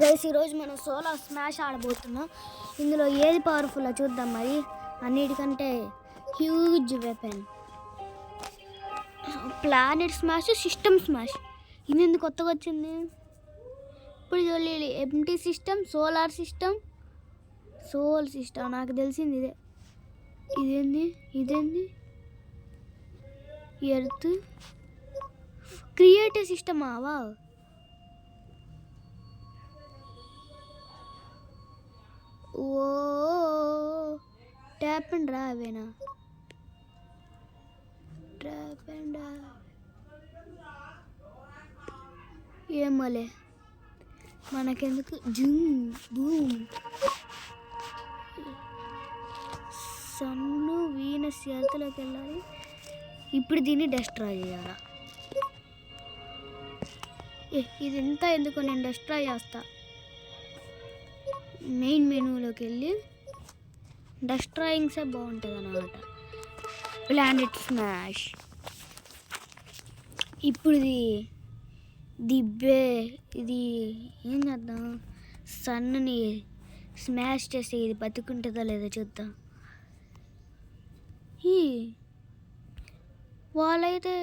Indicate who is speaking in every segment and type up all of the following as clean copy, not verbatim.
Speaker 1: Guys ఈరోజు మనం solar smash ఆడబోతున్నాం. ఇందులో ఏది పవర్ఫుల్ చూద్దాం. మరి అన్నిటికంటే huge weapon planet smash, system smash. ఇది ఎందుకు కొత్తగా వచ్చింది? ఇప్పుడు చూడాలి. Empty system, solar system, sol system. నాకు తెలిసింది ఇదే. ఇదేంది ఎర్త్ క్రియేటివ్ సిస్టమా? వా ఓ ట్యాప్ అండ్ రా అవేనా? ట్యాప్ అండ్ ఏమోలే మనకెందుకు. Zoom boom. సన్ను వీనస్ ఎర్త్లోకి వెళ్ళాలి. ఇప్పుడు దీన్ని డెస్ట్రాయ్ చేయాలా? ఇది ఎంత ఎందుకు, నేను డెస్ట్రాయ్ చేస్తా. మెయిన్ మెనూలోకి వెళ్ళి డెస్ట్రాయింగ్సే బాగుంటుంది అన్నమాట. Planet smash. ఇప్పుడు ఇది ఏం చేద్దాం? సన్ని స్మాష్ చేసి ఇది బతుకుంటుందా లేదా చూద్దాం. వాళ్ళైతే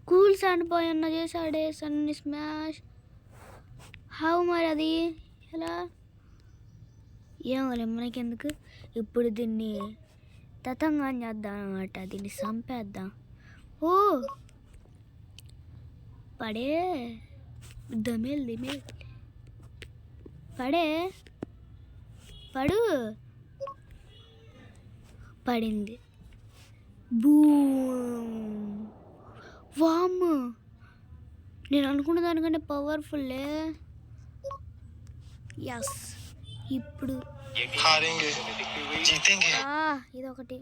Speaker 1: కూల్ శాండ్ బాయ్ అన్న చేశాడే సన్ని స్మాష్. హౌ మరి అది ఎలా? ఏమోలే మనకెందుకు. ఇప్పుడు దీన్ని తతంగా చేద్దాం అన్నమాట. దీన్ని చంపేద్దాం. ఓ పడే దమేల్ పడింది. బూమ్. వామ్, నేను అనుకున్న దానికంటే పవర్ఫుల్లే. ఎస్. ఇప్పుడు ఇదొకటి.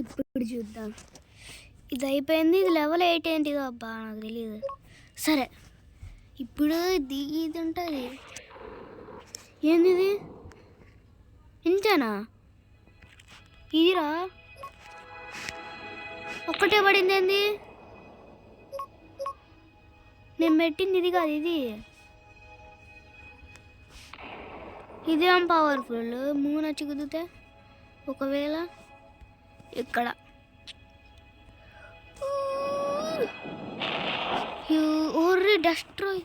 Speaker 1: ఇప్పుడు చూద్దాం. ఇది అయిపోయింది. ఇది లెవెల్ 8 ఏంటిదో అబ్బా నాకు తెలియదు. సరే ఇప్పుడు ఇది ఉంటుంది. ఏంది ఇది? ఇంతేనా? ఇదిరా ఒక్కటే పడింది. ఏంది నేను పెట్టింది? ఇది కాదు, ఇదేం పవర్ఫుల్. మూన్ వచ్చి కుదిరితే ఒకవేళ ఇక్కడ డెస్ట్రాయ్.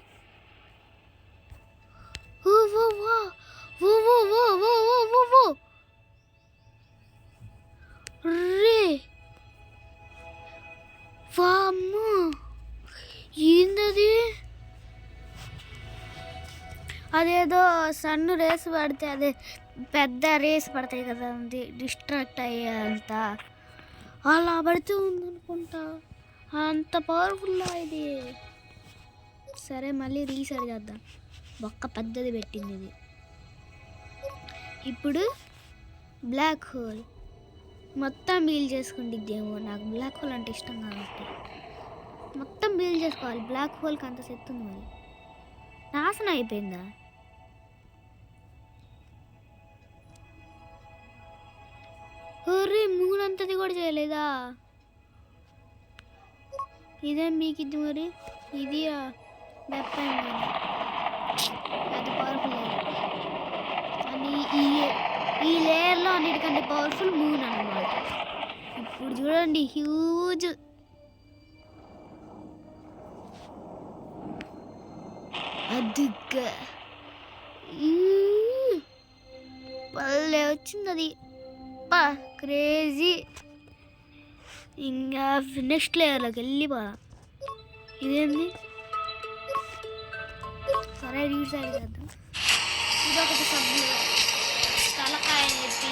Speaker 1: ఏందది? అదేదో సన్ను రేస్ పడితే అదే పెద్ద రేస్ పడతాయి కదా, డిస్ట్రాక్ట్ అయ్యేంత అలా పడితే ఉందనుకుంటా. అంత పవర్ఫుల్లా ఇది? సరే మళ్ళీ రీసెట్ చేద్దాం. ఒక్క పెద్దది పెట్టింది ఇది. ఇప్పుడు బ్లాక్ హోల్ మొత్తం బీల్ చేసుకుంటుందేమో. నాకు బ్లాక్ హోల్ అంటే ఇష్టం కాబట్టి మొత్తం బీల్ చేసుకోవాలి. బ్లాక్ హోల్కి అంత సెట్ ఉంది. మరి నాశనం అయిపోయిందా? మూడు అంతది కూడా చేయలేదా? ఇదేం మీకు ఇది మరి? ఇది వెపన్ పెద్ద పవర్ఫుల్ అని ఈ లేయర్లో అన్నిటికంటే పవర్ఫుల్ మూన్ అన్నమాట. ఇప్పుడు చూడండి, హ్యూజ్. అదిగ్గా పల్లె వచ్చింది అది. క్రేజీ. ఇంకా నెక్స్ట్ లేయర్లోకి వెళ్ళిపోదా. ఇదేంది? సరే రీసైడ్ చేద్దాం. ఇదొకటి సబ్బు తలకాయ ఎత్తి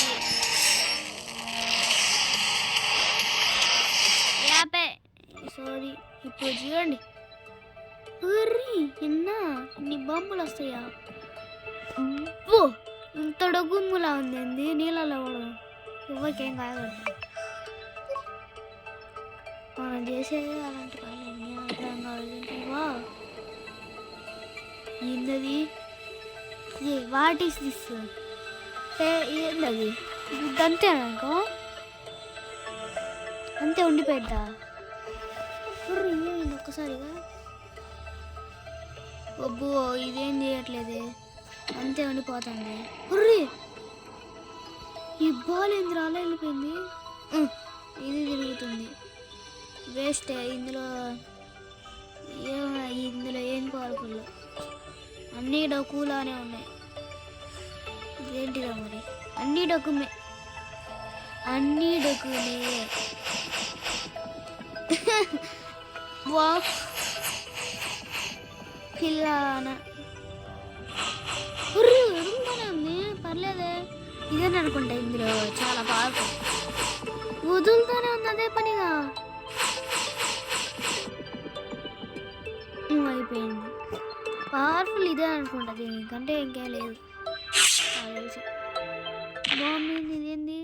Speaker 1: యాపే. సారీ. ఇప్పుడు చూడండి, ఎన్ని బాంబులు వస్తాయా? ఇంత డొగ్గుమ్ములా ఉంది. నీళ్ళలో కూడా ఎవరికేం కాయకూడదు. మనం చేసేది అలాంటి పని అర్థం కావాలంటే. ఏందది? What is this? ఏందది? అంతేనాకో అంతే ఉండిపోద్దా? ఒక్కసారిగా అబ్బో ఇదేం చేయట్లేదే, అంతే ఉండిపోతుంది. హుర్రీ, ఈ బాల్ ఎందుకు అలా వెళ్ళిపోయింది? ఇది తిరుగుతుంది, వేస్ట్. ఇందులో ఏం పవర్ఫుల్, అన్నీ డొక్కులానే ఉన్నాయి. ఇదేంటిదా మరి, అన్నీ డొక్కులే. వా పిల్లనా ఎదుగుతానే ఉంది, పర్లేదే. ఇదేని అనుకుంటా, ఇందులో చాలా పవర్ఫుల్. వదులుతానే ఉంది అదే పనిగా. అయిపోయింది, పవర్ఫుల్ ఇదే అనుకుంటా, దీనికంటే ఇంకేం లేదు తెలిసి. బాగుంది, ఇదేంది?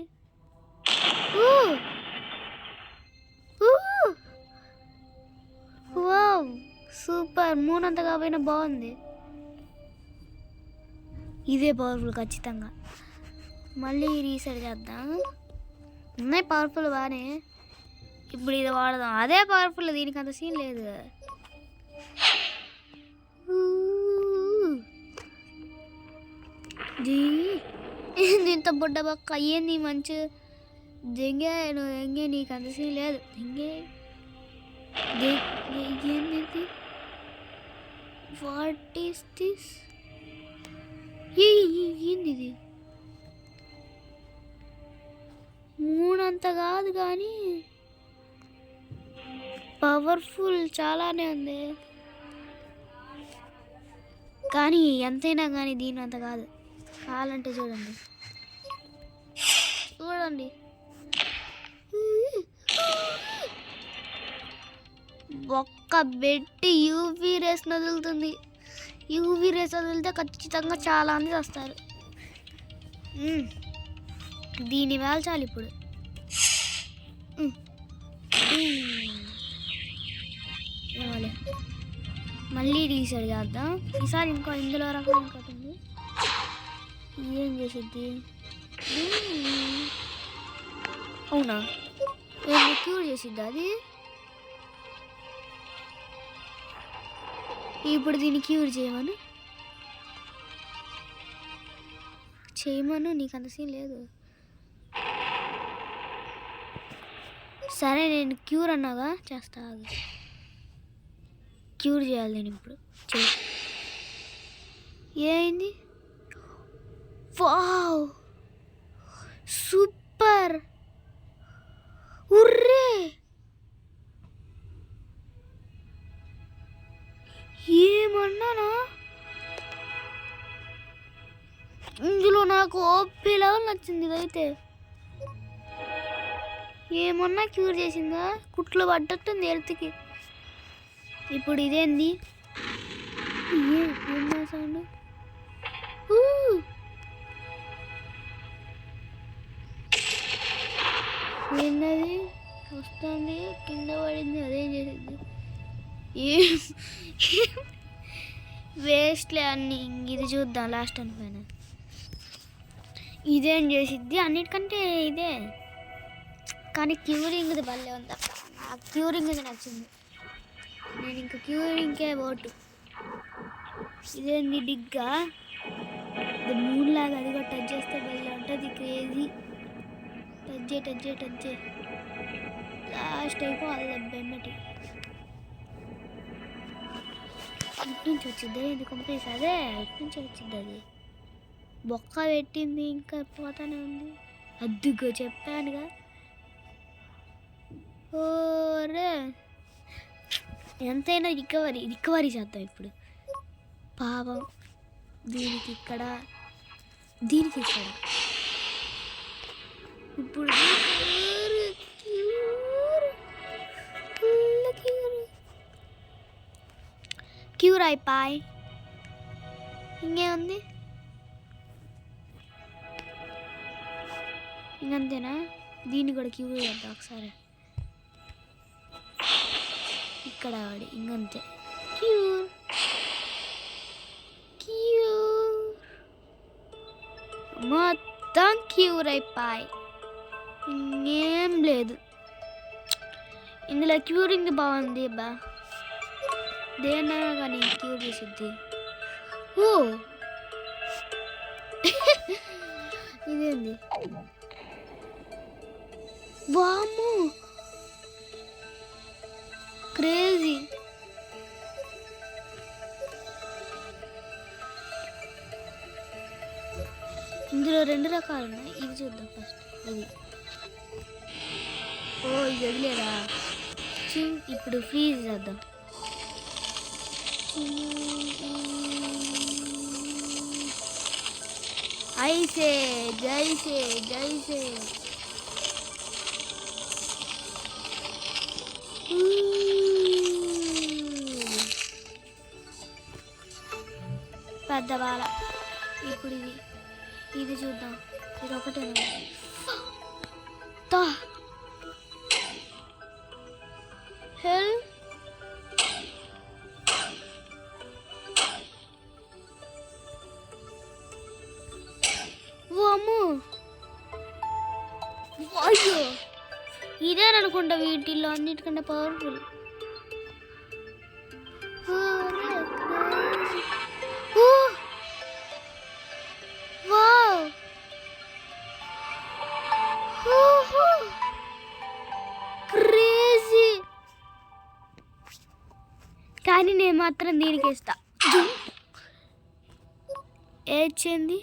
Speaker 1: వావ్ సూపర్, మూనంత కాకపోయినా బాగుంది. ఇదే పవర్ఫుల్ ఖచ్చితంగా. మళ్ళీ రీసెట్ చేద్దాం. ఉన్నాయి పవర్ఫుల్ బాగానే, ఇప్పుడు ఇది వాడదాం. అదే పవర్ఫుల్, దీనికి అంత సీన్ లేదు. దీంతో బుడ్డ బొక్క అయ్యింది మంచి దెంగే. నువ్వు దెంగే, నీకు అంత సీన్ లేదు. దెంగే ఏంది? What is this? ఏంది ఇది? మూడంత కాదు కానీ పవర్ఫుల్ చాలానే ఉంది, కానీ ఎంతైనా కానీ దీని అంత కాదు. కావాలంటే చూడండి. ఒక్క పెట్టి యూవీ రేస్ వదులుతుంది. యూవీ రేస్ వదిలితే ఖచ్చితంగా చాలా మంది వస్తారు. దీన్ని వేల్చాలి ఇప్పుడు. మళ్ళీ రీసెట్ చేద్దాం. ఈసారి ఇందులో రకం ఇంకోటి ఉంది. ఏం చేసిద్ది? అవునా, ఏమి క్యూర్ చేసిద్దా అది? ఇప్పుడు దీన్ని క్యూర్ చేయమను. నీకు అంత సీన్ లేదు. సరే, నేను క్యూర్ అన్నాగా, చేస్తా. క్యూర్ చేయాలి నేను ఇప్పుడు. ఏమైంది? వావ్ సూపర్, ఉర్రే. ఏమన్నానా? ఇందులో నాకు ఓపీ లెవెల్ నచ్చింది. ఇదైతే ఏమన్నా క్యూర్ చేసిందా? కుట్లు పడ్డట్టుంది ఎర్త్కి. ఇప్పుడు ఇదేంది? ఏం సౌండ్? ఏంటది వస్తుంది, కింద పడింది. అదేం చేసింది? వేస్ట్లే అన్ని. ఇది చూద్దాం లాస్ట్ అనిపోయినా. ఇదేం చేసిద్ది? అన్నిటికంటే ఇదే, కానీ క్యూరింగ్ది భలే ఉంది. ఆ క్యూరింగ్ది నచ్చింది. నేను ఇంకా క్యూరింగ్కే ఓటు. ఇదేంది డిగ్గా? ఇది మూన్లాగా, అది కూడా టచ్ చేస్తే భలే ఉంటుంది. క్రేజీ. టచ్ చే లాస్ట్ అయిపోవాలి బెమ్మటి. ఇటు నుంచి వచ్చిద్ది, ఇది కంప్లీట్. అదే ఇటు నుంచి వచ్చిద్ది. అది బొక్క పెట్టింది, ఇంకా పోతానే ఉంది. అద్దుగా చెప్పానుగా. ఓరే, ఎంతైనా రికవరీ చేద్దాం ఇప్పుడు. పాపం దీనికి ఇక్కడ ఇప్పుడు క్యూర్ అయిపోయి. ఇంకేముంది? ఇంకంతేనా? దీన్ని కూడా క్యూర్ చేద్దాం ఒకసారి. ఇక్కడ వాడి ఇంకంతే. క్యూర్ మొత్తం క్యూర్ అయిపోయి. ఇంకేం లేదు. ఇందులో క్యూరింగ్ బాగుంది బా. దేన్నైనా కానీ క్యూర్ చేసిద్ది. ఓ ఇదేంది? వామ్మో క్రేజీ. ఇందులో 2 రకాలు ఉన్నాయి. ఇది చూద్దాం ఫస్ట్. ఇది ఇది వదిలేదా? ఇప్పుడు ఫ్రీజ్ చేద్దాం. ఐసే జైసే జైసే పెద్ద బాల. ఇప్పుడు ఇది చూద్దాం. ఇది ఒకటే హెల్. వామ్మో అయ్యో ఇదేననుకుంటా వీటిల్లో అన్నిటికంటే పవర్ఫుల్. క్రేజీ. కానీ నేను మాత్రం దీనికి ఇస్తా. ఏడ్చింది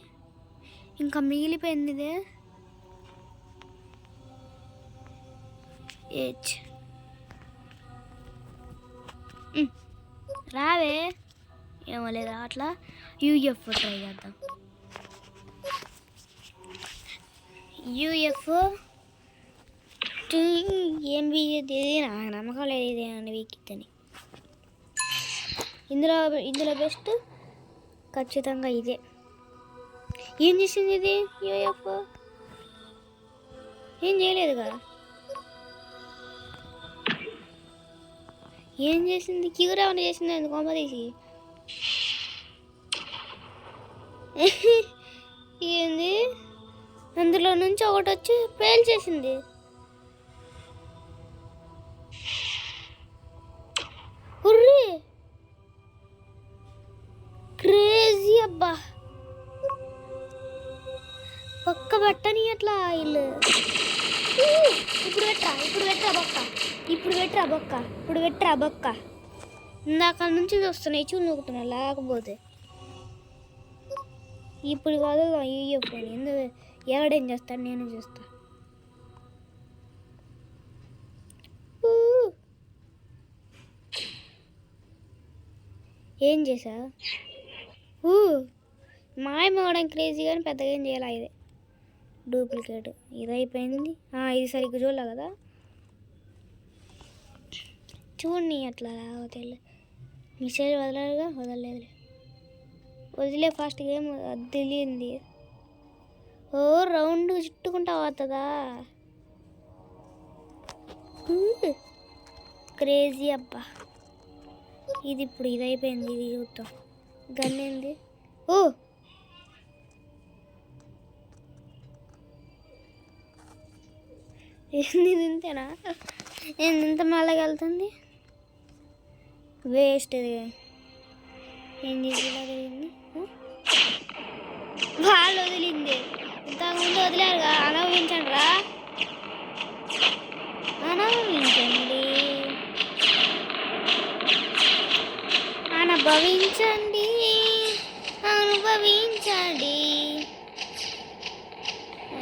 Speaker 1: ఇంకా మిగిలిపోయింది ఇదే. ఏచ్ రావే. ఏమో లేదా అట్లా యూఎఫ్ఓ ట్రై చేద్దాం. యూఎఫ్ఓ ఏం వీక్ది? నాకు నమ్మకం లేదు ఇదేమన్నా వీక్దని. ఇందులో బెస్ట్ ఖచ్చితంగా ఇదే. ఏం చేసింది ఇది? యూఎఫ్ఓ ఏం చేయలేదు కదా. ఏం చేసింది? క్యూర్ ఏమైనా చేసింది ఎందుకు కొమ్మ తీసి? ఏంది? అందులో నుంచి ఒకటి వచ్చి ఫెయిల్ చేసింది. హుర్రీ క్రేజీ అబ్బా. పక్క బట్టని అట్లా ఇల్లు. ఇప్పుడు పెట్టరా బొక్క. ఇందాక నుంచి వస్తున్నాయి చూడు నూకుతున్నా. లేకపోతే ఇప్పుడు కాదు యూఎఫ్ఓని ఎందుకు ఎవడేం చేస్తాను నేను చూస్తా. ఏం చేసా? మాయమవడం క్రేజీ కానీ పెద్దగా ఏం చేయాలి. ఇది డూప్లికేట్. ఇది అయిపోయింది. ఇది సరిగ్గా చూడలే కదా. చూడండి అట్లా రావట్లే. మిసైల్ వదలరుగా. వదిలే ఫాస్ట్గా ఏం తెలియంది. రౌండ్ చుట్టుకుంటా పోతుందా? క్రేజీ అబ్బా. ఇది ఇప్పుడు ఇది అయిపోయింది. ఇది చూద్దాం. గన్ ఏంది? ఏంది ఇంతేనా? ఇంత మళ్ళీ వెళ్తుంది. వేస్ట్. ఇది ఏం చేసింది? వాళ్ళు వదిలింది. ఇంతకుముందు వదిలేరుగా. అనుభవించండి.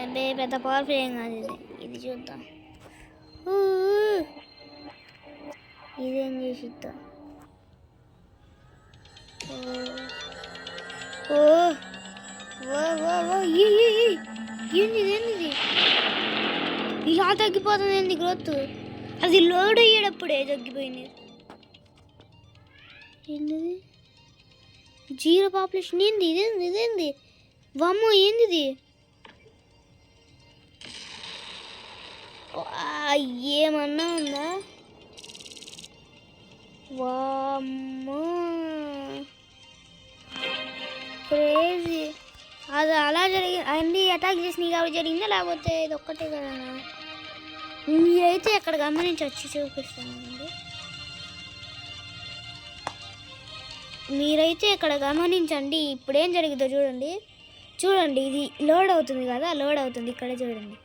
Speaker 1: అబ్బే పెద్ద పవర్ఫుల్ ఏం కాదు ఇది. ఇది చూద్దాం. ఇదేం చేసిద్దాం. ఏంది? ఇలా తగ్గిపోతుంది. ఏంది గ్రోత్? అది లోడ్ అయ్యేటప్పుడే తగ్గిపోయింది. ఏంటిది? 0 పాపులేషన్. ఏంది ఇదేంది? వామ్మో ఏంది ఇది? ఏమన్నా ఉందా? వామ్మో క్రేజీ. అది అలా అన్ని అటాక్ చేసినాయి కాబట్టి జరిగిందా? లేకపోతే ఇది ఒక్కటే కదా? అయితే ఎక్కడ గమనించి వచ్చి చూపిస్తానండి. మీరైతే ఇక్కడ గమనించండి, ఇప్పుడేం జరిగిందో చూడండి. చూడండి, ఇది లోడ్ అవుతుంది కదా, లోడ్ అవుతుంది. ఇక్కడ చూడండి,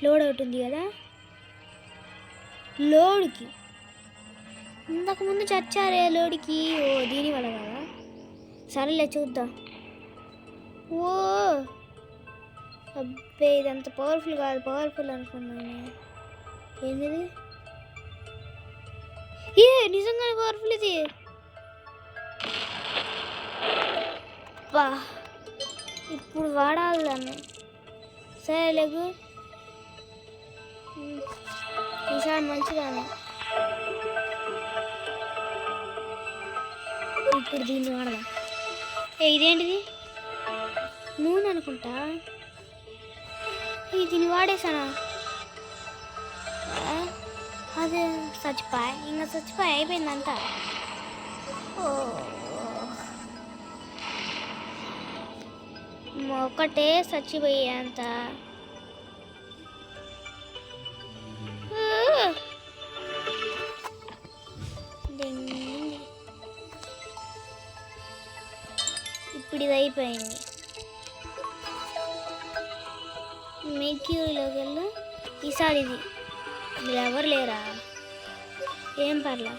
Speaker 1: లోడ్ అవుతుంది కదా. లోడ్కి ఇంతకుముందు చచ్చారే లోడ్కి. ఓ దీనివల్ల కదా, సరేలే చూద్దాం. ఓ అబ్బే, ఇదంత పవర్ఫుల్ కాదు, పవర్ఫుల్ అనుకున్నాను. ఏంటిది? ఏ నిజంగానే పవర్ఫుల్ ఇది. బా, ఇప్పుడు వాడాలి దాన్ని. సరే లేగు, ఈసారి మంచిదాన్ని. ఇప్పుడు దీన్ని వాడదాం. ఇదేంటిది? నూనె అనుకుంటా. దీన్ని వాడేసానా? అదే చచ్చిపోయి, ఇంకా చచ్చిపోయి అయిపోయిందంతా. ఒకటే చచ్చిపోయి అంత. ఇప్పుడు ఇది అయిపోయింది. మెర్క్యూరీలోకి వెళ్ళు. ఈసారి ఇది ఎవరు లేరా? ఏం పర్లా.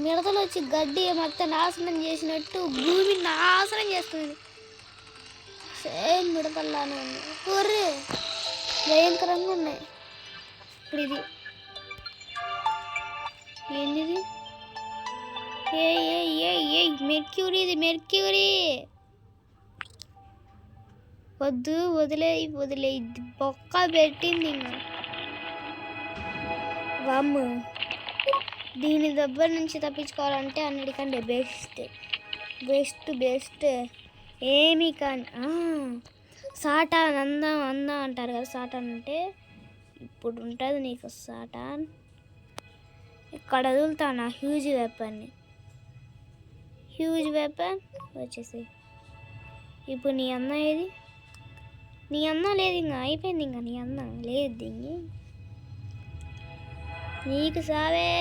Speaker 1: మిడతలు వచ్చి గడ్డి మొత్తం నాశనం చేసినట్టు భూమి నాశనం చేస్తుంది. సేమ్ మిడతల్లానే ఉంది. ఒర్రే, భయంకరంగా ఉన్నాయి. ఇప్పుడు ఇది ఏంటిది? మెర్క్యూరీ, ఇది మెర్క్యూరీ. వద్దు, వదిలే ఇది బొక్క పెట్టింది. ఇంకా వామ్ము, దీని దగ్గర నుంచి తప్పించుకోవాలంటే అన్నిటికంటే బెస్ట్ ఏమీ కానీ సాటాన్ అందం అంటారు కదా. సాటాన్ అంటే ఇప్పుడు ఉంటుంది నీకు. సాటాన్ ఇక్కడ వదులుతాను హ్యూజ్ వెపన్ వచ్చేసి. ఇప్పుడు నీ అన్న ఏది? నీ అన్న లేదు, ఇంకా అయిపోయింది. ఇంకా నీ అన్న లేదు దీన్ని. నీకు సావే.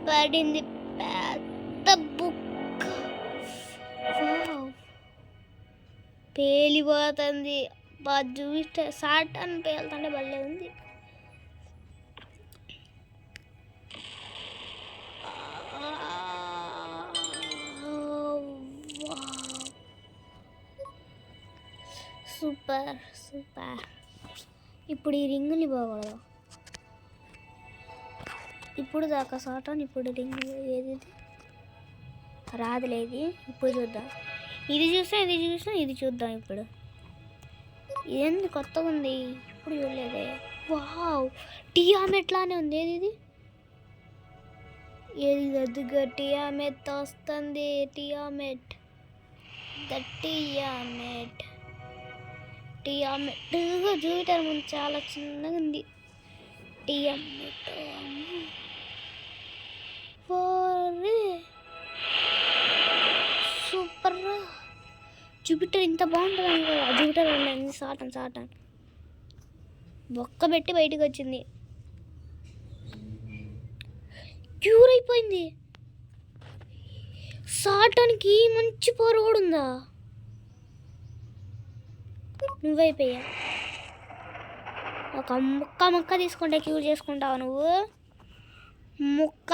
Speaker 1: పడింది పెద్ద బుక్క. పేలిపోతుంది. చూస్తే సాటాన్ పేలుతుంటే భలే ఉంది. సూపర్. ఇప్పుడు ఈ రింగుని పోకూడదు. ఇప్పుడు దాకా సాటాన్, ఇప్పుడు రింగ్ ఏది రాదులేదు. ఇప్పుడు చూద్దాం. ఇది చూద్దాం. ఇప్పుడు ఏంది కొత్తగా ఉంది, ఇప్పుడు చూడలేదే. వావ్, టియామెట్లానే ఉంది. ఏది అదిగా టియామెట్ వస్తుంది. టియామెట్గా జూపిటర్ ముందు చాలా చిన్నగా ఉంది. టియామెట్ సూపర్. జూపిటర్ ఇంత బాగుంటుంది. జూపిటర్ ఉండండి. సాటాన్ బొక్క పెట్టి బయటకు వచ్చింది. క్యూర్ అయిపోయింది. సాటాన్కి మంచి పవర్ కూడా ఉందా? నువ్వైపోయా. ఒక ముక్క తీసుకుంటే క్యూర్ చేసుకుంటావా నువ్వు? ముక్క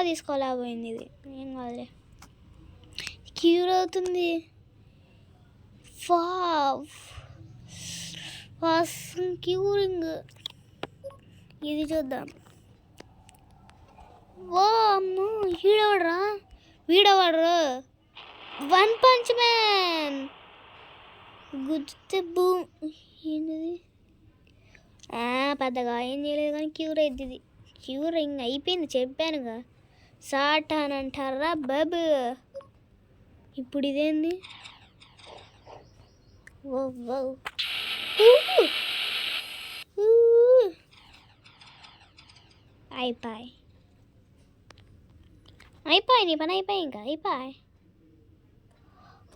Speaker 1: తీసుకోలేకపోయింది. ఇది ఏం కాదులే, క్యూర్ అవుతుంది. క్యూరింగ్. ఇది చూద్దాం. ఓ అమ్మో, వీడవాడరు. వన్ పంచ్ మ్యాన్ గుర్తే ఏంటిది? పెద్దగా ఏం చేయలేదు కానీ క్యూర్ అయింది. ఇది క్యూర్ ఇంక అయిపోయింది, చెప్పానుగా. సాటాన్ అంటారా బాబు. ఇప్పుడు ఇదేంది? అయిపోయి అయిపోయి నీ పని అయిపోయి ఇంకా అయిపోయి.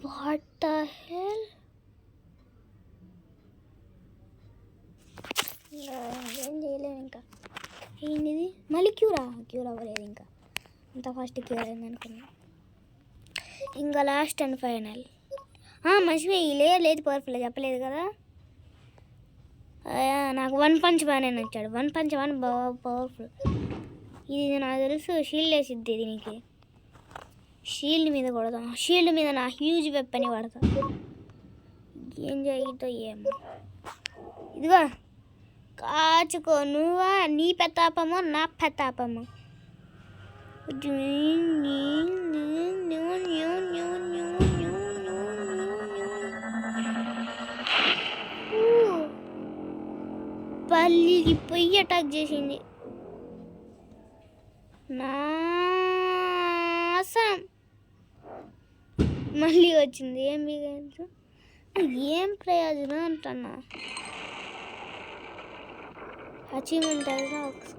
Speaker 1: What the hell. ఏం చేయలేము ఇంకా. ఏంటిది మళ్ళీ క్యూర్ అవ్వలేదు ఇంకా. అంత ఫాస్ట్ క్యూర్ అయింది అనుకున్నా. ఇంకా లాస్ట్ అండ్ ఫైనల్. మంచిగా ఈ లేయర్ లేదు పవర్ఫుల్ చెప్పలేదు కదా. నాకు వన్ పంచ్ బాగానే నచ్చాడు. వన్ పంచ్ బాగా పవర్ఫుల్. ఇది నాకు తెలుసు షీల్డ్ వేసిద్ది దీనికి. షీల్డ్ మీద కొడదాం. షీల్డ్ మీద నా హ్యూజ్ వెప్పని వాడతా. ఏం జరుగుతో ఏమో. ఇదిగో కాచుకో. నువ్వా నీ పెతాపమో నా పెతాపమో. పల్లికి పొయ్యి అటాక్ చేసింది. నాసం మళ్ళీ వచ్చింది. ఏం ప్రయోజనం అంటున్నా. Achievement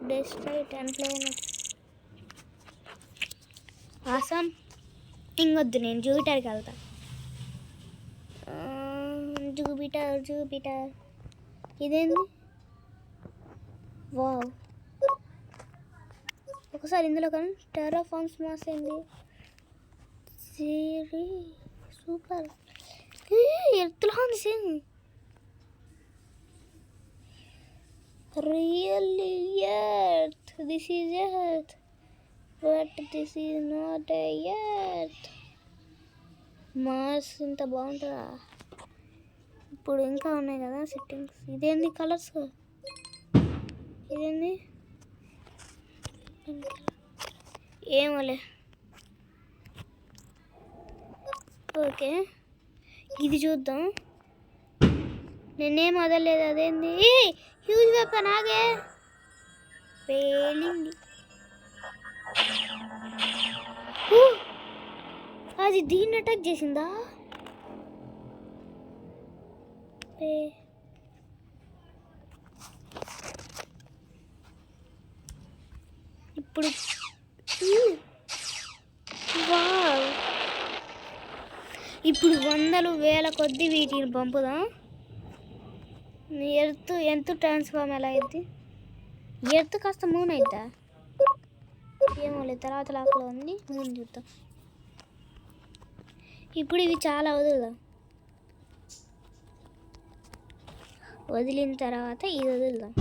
Speaker 1: destroy 10 player. ఆసం ఇంకొద్దు, నేను జూపిటర్కి వెళ్తా. జూపిటర్ ఇదేంది. వావ్, ఒకసారి ఇందులో కానీ టెరాఫార్మ్స్ మాస్ ఏంది. సూపర్. ఎత్తులో ఉంది same. Really earth. This is earth but this is not earth. Mars ఇంత బాగుంటుందా. ఇప్పుడు ఇంకా ఉన్నాయి కదా సెట్టింగ్స్. ఇదేంది కలర్స్. ఇదేంది ఏమోలే. ఓకే ఇది చూద్దాం. నేనేం వదలలేదు. అదేంది హ్యూజ్ వెపన్. ఆగే పేలింది. అది దీన్ని అటాక్ చేసిందా. ఇప్పుడు ఇప్పుడు వందలు వేల కొద్ది వీటిని పంపుదాం. ఎంత ట్రాన్స్ఫార్మ్ ఎలా అయింది. ఎర్త్ కాస్త మూన్ అవుతా ఏమో లేదు. తర్వాత లాక్లో ఉంది. మూన్ చూద్దాం. ఇప్పుడు ఇవి చాలా వదులుదాం. వదిలిన తర్వాత ఇది వదులుదాం.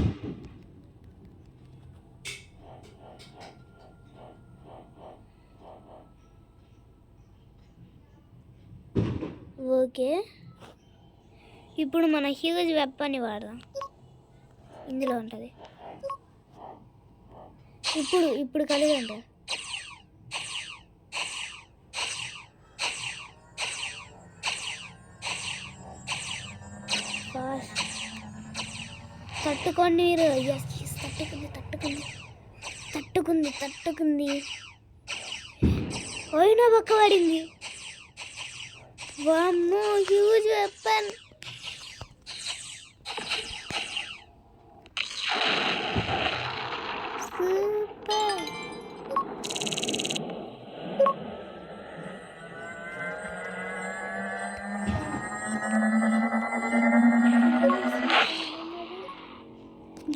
Speaker 1: ఓకే ఇప్పుడు మన హ్యూజ్ వెపన్ని వాడదాం. ఇందులో ఉంటుంది. ఇప్పుడు కలిగి ఉంటుంది. తట్టుకోండి మీరు. ఎస్ తట్టుకుంది. అయినా పక్క పడింది. వామ్మో హ్యూజ్ వెపన్. సూపర్.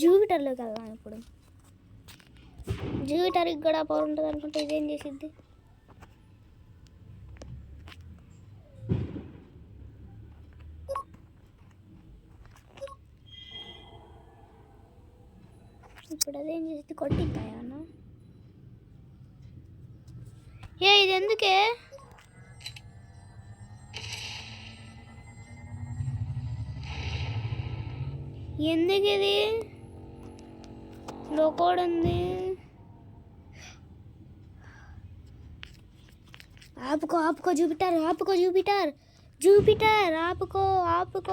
Speaker 1: జూపిటర్లోకి వెళ్దాం. ఇప్పుడు జూపిటర్కి కూడా పవర్ ఉంటుంది అనుకుంటే ఇదేం చేసిద్ది. ఇప్పుడు అదేం చేసిద్ది. కొట్టిద్దాయన్నా. ఇది ఎందుకే. ఎందుకు ఇది లోకోడ్ ఉంది. ఆపుకో జూపిటర్.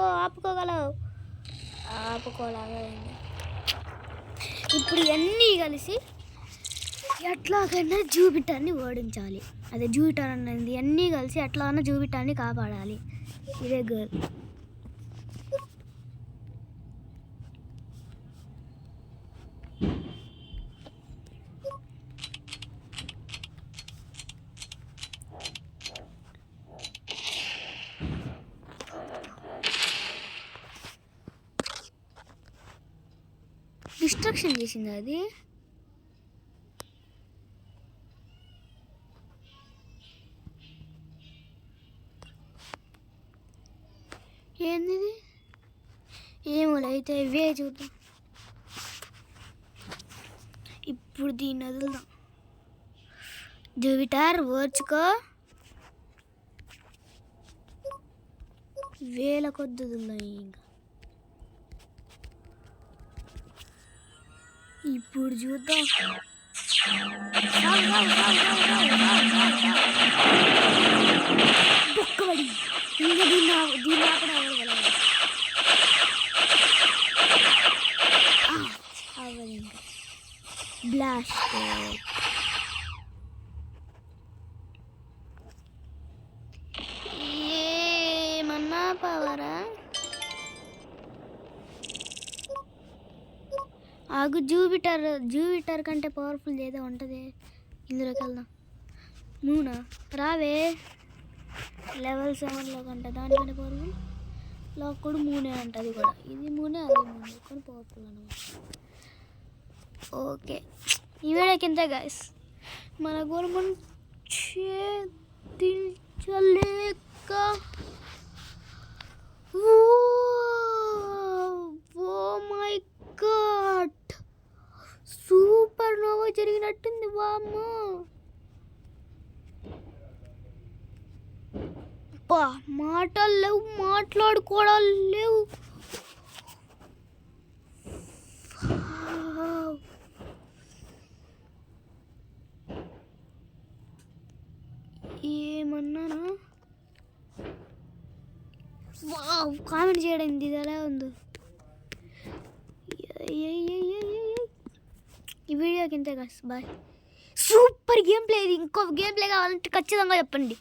Speaker 1: ఆపుకోగలవు. ఆపుకోలాగా. ఇప్పుడు ఇవన్నీ కలిసి ఎట్లాగైనా జూపిటర్ని ఓడించాలి. అదే జూపిటర్ అన్నది అన్నీ కలిసి ఎట్లాగైనా జూపిటర్ని కాపాడాలి. ఇదే గర్ల్. డిస్ట్రక్షన్ చేసింది అది. ఏంది ఏమో అయితే ఇవే చూద్దాం. ఇప్పుడు దీన్ని వదులుదాం. జూపిటర్ ఓర్చుకో. వేల కొద్ది వదులుదాం. ఇంకా ఇప్పుడు చూద్దాం. బొక్కబడి ఇంకా దీన్ని కూడా అవ్వగలదు. అవ్వదు ఇంకా. బ్లాస్ట్ ఏమన్నా పవరా? ఆగు, జూపిటర్ కంటే పవర్ఫుల్ ఏదో ఉంటుంది. ఇందులోకి వెళ్దాం. మూనా రావే. లెవెల్ 7లో కంటే దానికంటే పవర్ఫుల్ లాక్ కూడా మూనే అంట. అది కూడా ఇది మూనే అది మూనే కానీ పవర్ఫుల్ అనమాట. ఓకే, ఈ వీడియోకి ఇంతే గైస్. మన గోల్ మనం ఛేదించలేక oh my god, supernova జరిగినట్టుంది. వామ్మో, మాటలు లేవు, మాట్లాడుకోవడాలు లేవు. ఏమన్నానా? కామెంట్ చేయడం ఇది ఎలా ఉందో. ఈ వీడియోకి ఇంతే guys, bye. Super game play. ఇది ఇంకో గేమ్ ప్లే కావాలంటే ఖచ్చితంగా చెప్పండి.